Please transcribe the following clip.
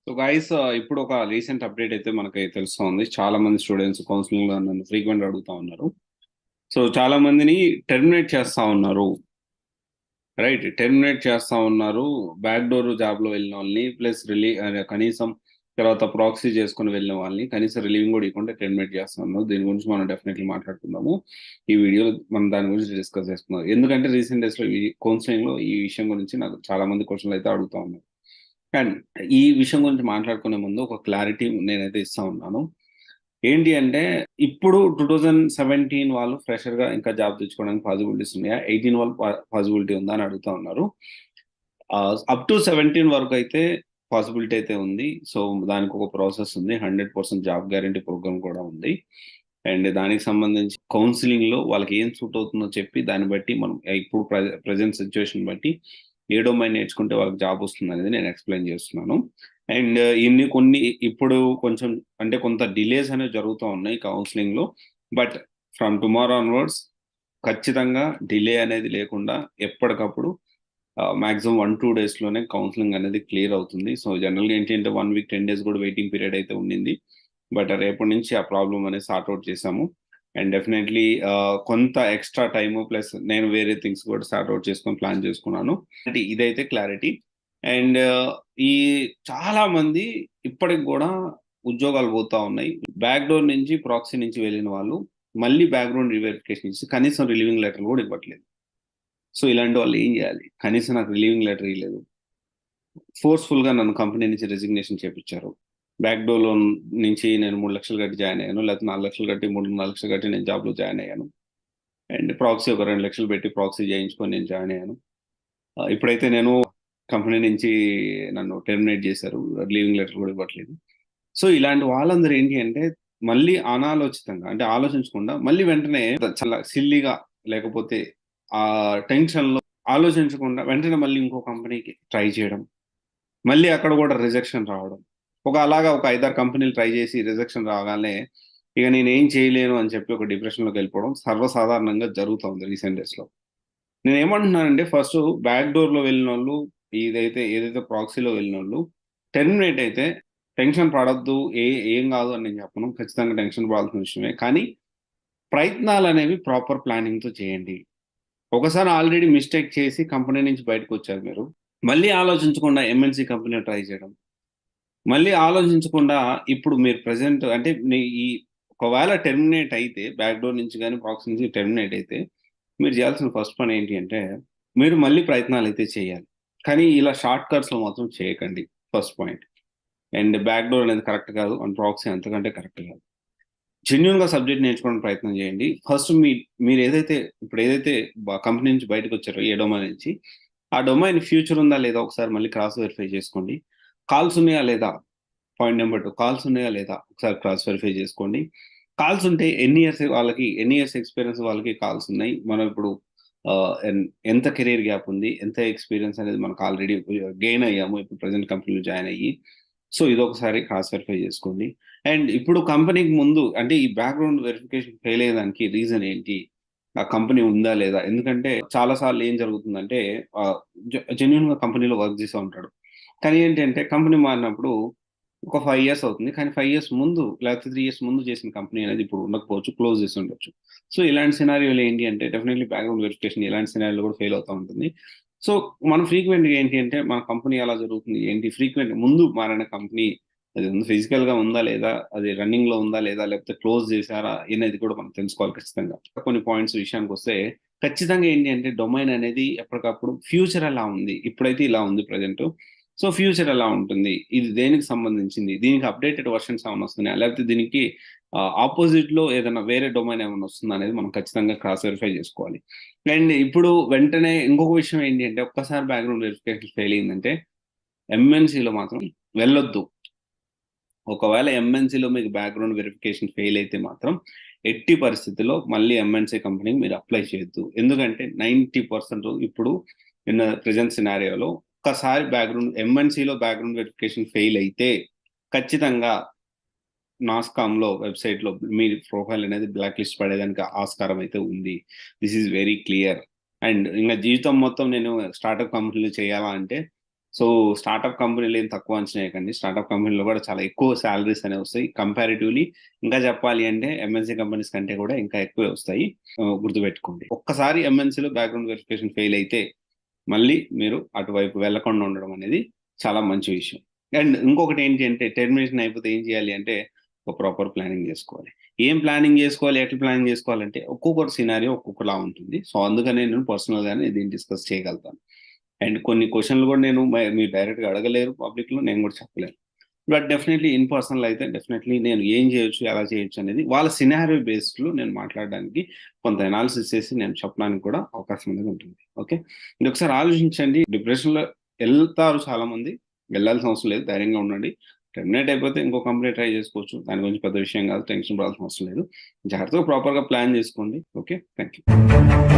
So guys ఇప్పుడు ఒక recent update అయితే మనకి తెలుస్తుంది. చాలా మంది స్టూడెంట్స్ కౌన్సిలింగ్ లో నన్ను ఫ్రీక్వెంట్ అడుగుతా ఉన్నారు. సో చాలా మందిని టెర్మినేట్ చేస్తా ఉన్నారు. రైట్, టెర్మినేట్ చేస్తా ఉన్నారు. బ్యాక్ డోర్ జాబ్ లో వెళ్ళిన వాళ్ళని ప్లస్ కనీసం తర్వాత ప్రాక్సీ చేసుకుని వెళ్ళిన వాళ్ళని కనీసం రిలీవింగ్ కూడా ఇవ్వకుండా టెర్మినేట్ చేస్తా ఉన్నారు. దీని గురించి మనం డెఫినెట్లీ మాట్లాడుకుందాము. ఈ వీడియోలో మనం దాని గురించి డిస్కస్ చేసుకుందాం. ఎందుకంటే రీసెంట్ డేస్ లో ఈ కౌన్సిలింగ్ లో ఈ విషయం గురించి నాకు చాలా మంది క్వశ్చన్లు అయితే అడుగుతా ఉన్నారు. అండ్ ఈ విషయం గురించి మాట్లాడుకునే ముందు ఒక క్లారిటీ నేనైతే ఇస్తా ఉన్నాను. ఏంటి అంటే ఇప్పుడు 2017 వాళ్ళు ఫ్రెషర్ గా ఇంకా జాబ్ తెచ్చుకోవడానికి పాసిబిలిటీస్ ఉన్నాయా, 18 వాళ్ళు పాసిబిలిటీ ఉందా అని అడుగుతా ఉన్నారు. అప్ టు 17 వరకు అయితే పాసిబిలిటీ అయితే ఉంది. సో దానికి ఒక ప్రాసెస్ ఉంది. 100% జాబ్ గ్యారంటీ ప్రోగ్రామ్ కూడా ఉంది. అండ్ దానికి సంబంధించి కౌన్సిలింగ్ లో వాళ్ళకి ఏం సూట్ అవుతుందో చెప్పి దాన్ని బట్టి మనం ఇప్పుడు ప్రజెంట్ సిచ్యువేషన్ బట్టి ఏ డొమైన్ నేర్చుకుంటే వాళ్ళకి జాబ్ వస్తుంది అనేది నేను ఎక్స్ప్లెయిన్ చేస్తున్నాను. అండ్ కొన్ని ఇప్పుడు కొంచెం అంటే కొంత డిలేస్ అనేవి జరుగుతూ ఉన్నాయి కౌన్సిలింగ్ లో. బట్ ఫ్రమ్ టుమారో ఆన్వర్డ్స్ ఖచ్చితంగా డిలే అనేది లేకుండా ఎప్పటికప్పుడు మాక్సిమం 1-2 డేస్ లోనే కౌన్సిలింగ్ అనేది క్లియర్ అవుతుంది. సో జనరల్గా ఏంటంటే 1 వీక్ 10 డేస్ కూడా వెయిటింగ్ పీరియడ్ అయితే ఉండింది. బట్ రేపటి నుంచి ఆ ప్రాబ్లమ్ అనేది సార్ట్అవుట్ చేసాము. అండ్ డెఫినెట్లీ కొంత ఎక్స్ట్రా టైమ్ ప్లస్ నేను వేరే థింగ్స్ కూడా సార్ట్అవుట్ చేసుకొని ప్లాన్ చేసుకున్నాను. అంటే ఇదైతే క్లారిటీ. అండ్ ఈ చాలా మంది ఇప్పటికి కూడా ఉద్యోగాలు పోతా ఉన్నాయి. బ్యాక్ డోర్ నుంచి ప్రాక్సీ నుంచి వెళ్ళిన వాళ్ళు మళ్ళీ బ్యాక్గ్రౌండ్ రివెరిఫికేషన్ ఇచ్చి కనీసం రిలీవింగ్ లెటర్ కూడా ఇవ్వట్లేదు. సో ఇలాంటి వాళ్ళు ఏం చేయాలి? కనీసం నాకు రిలీవింగ్ లెటర్ ఇవ్వలేదు, ఫోర్స్ఫుల్ గా నన్ను కంపెనీ నుంచి రెసిగ్నేషన్ చేపించారు. బ్యాక్ డోర్ లో నుంచి నేను 3 లక్షలు కట్టి జాయిన్ అయ్యాను, లేకపోతే 4 లక్షలు కట్టి 3-4 లక్షలు కట్టి నేను జాబ్ లో జాయిన్ అయ్యాను. అండ్ ప్రాక్సీ ఒక 2 లక్షలు పెట్టి ప్రాక్సీ చేయించుకొని నేను జాయిన్ అయ్యాను. ఇప్పుడైతే నేను కంపెనీ నుంచి నన్ను టెర్మినేట్ చేశారు, లీవింగ్ లెటర్ కూడా ఇవ్వట్లేదు. సో ఇలాంటి వాళ్ళందరూ ఏంటి అంటే మళ్ళీ అనాలోచితంగా అంటే ఆలోచించకుండా మళ్ళీ వెంటనే చాలా సిల్లీగా లేకపోతే ఆ టెన్షన్ లో ఆలోచించకుండా వెంటనే మళ్ళీ ఇంకో కంపెనీకి ట్రై చేయడం, మళ్ళీ అక్కడ కూడా రిజెక్షన్ రావడం. అలాగా ఒక 5-6 కంపెనీలు ట్రై చేసి రిజెక్షన్ రాగానే ఇక నేను ఏం చేయలేను అని చెప్పి ఒక డిప్రెషన్ లోకి వెళ్ళిపోవడం సర్వసాధారణంగా జరుగుతుంది రీసెంట్ డేస్ లో. నేను ఏమంటున్నానంటే ఫస్ట్ బ్యాక్ డోర్ లో వెళ్ళిన వాళ్ళు, ఏదైతే ప్రాక్సీలో వెళ్ళిన వాళ్ళు టెర్మినేట్ అయితే టెన్షన్ పడద్దు, ఏం కాదు అని నేను చెప్పను. ఖచ్చితంగా టెన్షన్ పడాల్సిన విషయమే. కానీ ప్రయత్నాలు అనేవి ప్రాపర్ ప్లానింగ్ తో చేయండి. ఒకసారి ఆల్రెడీ మిస్టేక్ చేసి కంపెనీ నుంచి బయటకు వచ్చారు మీరు, మళ్ళీ ఆలోచించకుండా ఎంఎన్సి కంపెనీ ట్రై చేయడం, మళ్ళీ ఆలోచించకుండా ఇప్పుడు మీరు ప్రెసెంట్ అంటే ఈ ఒకవేళ టెర్మినేట్ అయితే బ్యాక్ డోర్ నుంచి కానీ ప్రాక్సీ నుంచి టెర్మినేట్ అయితే మీరు చేయాల్సిన ఫస్ట్ పని ఏంటి అంటే మీరు మళ్ళీ ప్రయత్నాలు అయితే చేయాలి. కానీ ఇలా షార్ట్ కట్స్ లో మాత్రం చేయకండి, first point. And back door అనేది కరెక్ట్ కాదు, అండ్ ప్రాక్సీ అంతకంటే కరెక్ట్ కాదు. జెన్యున్ గా సబ్జెక్ట్ నేర్చుకోవడానికి ప్రయత్నం చేయండి. ఫస్ట్ మీరు ఏదైతే కంపెనీ నుంచి బయటకు వచ్చారో ఏ డొమైన్ నుంచి, ఆ డొమైన్ ఫ్యూచర్ ఉందా లేదా ఒకసారి మళ్ళీ క్రాస్ వెరిఫై చేసుకోండి. కాల్స్ ఉన్నాయా లేదా, పాయింట్ నెంబర్ 2, కాల్స్ ఉన్నాయా లేదా ఒకసారి క్రాస్ వెరిఫై చేసుకోండి. కాల్స్ ఉంటే ఎన్ని ఇయర్స్ ఎక్స్పీరియన్స్ వాళ్ళకి కాల్స్ ఉన్నాయి, మనం ఇప్పుడు ఆ, ఎంత కెరీర్ గ్యాప్ ఉంది, ఎంత ఎక్స్పీరియన్స్ అనేది మనకు ఆల్రెడీ గెయిన్ అయ్యాము ఇప్పుడు ప్రజెంట్ కంపెనీలో జాయిన్ అయ్యి. సో ఇది ఒకసారి క్రాస్ వెరిఫై చేసుకోండి. అండ్ ఇప్పుడు కంపెనీకి ముందు అంటే ఈ బ్యాక్గ్రౌండ్ వెరిఫికేషన్ ఫెయిల్ అయ్యేదానికి రీజన్ ఏంటి, ఆ కంపెనీ ఉందా లేదా. ఎందుకంటే చాలా సార్లు ఏం జరుగుతుందంటే జెన్యున్ గా కంపెనీలో వర్క్ చేస్తూ ఉంటాడు, కానీ ఏంటంటే కంపెనీ మారినప్పుడు ఒక 5 ఇయర్స్ అవుతుంది, కానీ 5 ఇయర్స్ ముందు లేకపోతే 3 ఇయర్స్ ముందు చేసిన కంపెనీ అనేది ఇప్పుడు ఉండకపోవచ్చు, క్లోజ్ చేసి ఉండొచ్చు. సో ఇలాంటి సినారియోలు ఏంటి అంటే డెఫినెట్లీ బ్యాక్గ్రౌండ్ వెరిఫికేషన్ ఇలాంటి సినారియోలో కూడా ఫెయిల్ అవుతూ ఉంటుంది. సో మనం ఫ్రీక్వెంట్ గా ఏంటి అంటే మన కంపెనీ ఎలా జరుగుతుంది ఏంటి, ఫ్రీక్వెంట్ ముందు మారిన కంపెనీ అది ఫిజికల్ గా ఉందా లేదా, అది రన్నింగ్ లో ఉందా లేదా, లేకపోతే క్లోజ్ చేశారా అనేది కూడా మనం తెలుసుకోవాలి ఖచ్చితంగా. కొన్ని పాయింట్స్ విషయానికి వస్తే ఖచ్చితంగా ఏంటి అంటే డొమైన్ అనేది ఎప్పటికప్పుడు ఫ్యూచర్ ఎలా ఉంది, ఇప్పుడైతే ఇలా ఉంది ప్రజెంట్, సో ఫ్యూచర్ ఎలా ఉంటుంది, ఇది దేనికి సంబంధించింది, దీనికి అప్డేటెడ్ వర్షన్స్ ఏమైనా వస్తున్నాయా, లేకపోతే దీనికి ఆపోజిట్ లో ఏదైనా వేరే డొమైన్ ఏమైనా వస్తుందా అనేది మనం ఖచ్చితంగా క్రాస్ వెరిఫై చేసుకోవాలి. అండ్ ఇప్పుడు వెంటనే ఇంకొక విషయం ఏంటి అంటే ఒక్కసారి బ్యాక్గ్రౌండ్ వెరిఫికేషన్ ఫెయిల్ అయిందంటే ఎంఎన్సీలో మాత్రం వెళ్ళొద్దు. ఒకవేళ ఎంఎన్సీలో మీకు బ్యాక్గ్రౌండ్ వెరిఫికేషన్ ఫెయిల్ అయితే మాత్రం ఎట్టి పరిస్థితుల్లో మళ్ళీ ఎంఎన్సీ కంపెనీకి మీరు అప్లై చేయొద్దు. ఎందుకంటే 90% ఇప్పుడు ఇన్ ప్రెజెంట్ సినారియోలో ఒక్కసారి ఎంఎన్సీలో బ్యాక్గ్రౌండ్ వెరిఫికేషన్ ఫెయిల్ అయితే ఖచ్చితంగా నాస్కామ్ లో వెబ్సైట్ లో మీ ప్రొఫైల్ అనేది బ్లాక్ లిస్ట్ పడేదానికి ఆస్కారం అయితే ఉంది. This is very clear. And ఇంకా జీవితం మొత్తం నేను స్టార్ట్అప్ కంపెనీలు చేయాలా అంటే సో స్టార్ట్అప్ కంపెనీలు ఏం తక్కువ అంచనా వేయకండి. స్టార్ట్అప్ కంపెనీలో కూడా చాలా ఎక్కువ సాలరీస్ అనేవి వస్తాయి కంపారిటివ్లీ. ఇంకా చెప్పాలి అంటే ఎంఎన్సీ కంపెనీస్ కంటే కూడా ఇంకా ఎక్కువే వస్తాయి. గుర్తుపెట్టుకోండి. ఒక్కసారి ఎంఎన్సీలో బ్యాక్గ్రౌండ్ వెరిఫికేషన్ ఫెయిల్ అయితే మళ్ళీ మీరు అటువైపు వెళ్లకుండా ఉండడం అనేది చాలా మంచి విషయం. అండ్ ఇంకొకటి ఏంటి అంటే టెర్మినేషన్ అయిపోతే ఏం చేయాలి అంటే ఒక ప్రాపర్ ప్లానింగ్ చేసుకోవాలి. ఏం ప్లానింగ్ చేసుకోవాలి, ఎట్లా ప్లానింగ్ చేసుకోవాలంటే ఒక్కొక్కటి సినారియో ఒక్కొక్కలా ఉంటుంది. సో అందుకనే నేను పర్సనల్గానే దీన్ని డిస్కస్ చేయగలుగుతాను. అండ్ కొన్ని క్వశ్చన్లు కూడా నేను మీరు డైరెక్ట్గా అడగలేరు పబ్లిక్లో, నేను కూడా చెప్పలేను. బట్ డెఫినెట్లీ ఇన్ పర్సనల్ అయితే డెఫినెట్లీ నేను ఏం చేయొచ్చు, ఎలా చేయొచ్చు అనేది వాళ్ళ సినారియో బేస్డ్లో నేను మాట్లాడడానికి కొంత అనాలిసిస్ చేసి నేను చెప్పడానికి కూడా అవకాశం అనేది ఉంటుంది. ఓకే, ఇది ఒకసారి ఆలోచించండి. డిప్రెషన్లో వెళ్తారు చాలా మంది, వెళ్ళాల్సిన అవసరం లేదు, ధైర్యంగా ఉండండి. టెర్మినేట్ అయిపోతే ఇంకో కంపెనీ ట్రై చేసుకోవచ్చు, దాని గురించి పెద్ద విషయం కాదు, టెన్షన్ పడాల్సిన అవసరం లేదు. జాగ్రత్తగా ప్రాపర్గా ప్లాన్ చేసుకోండి. Okay, thank you.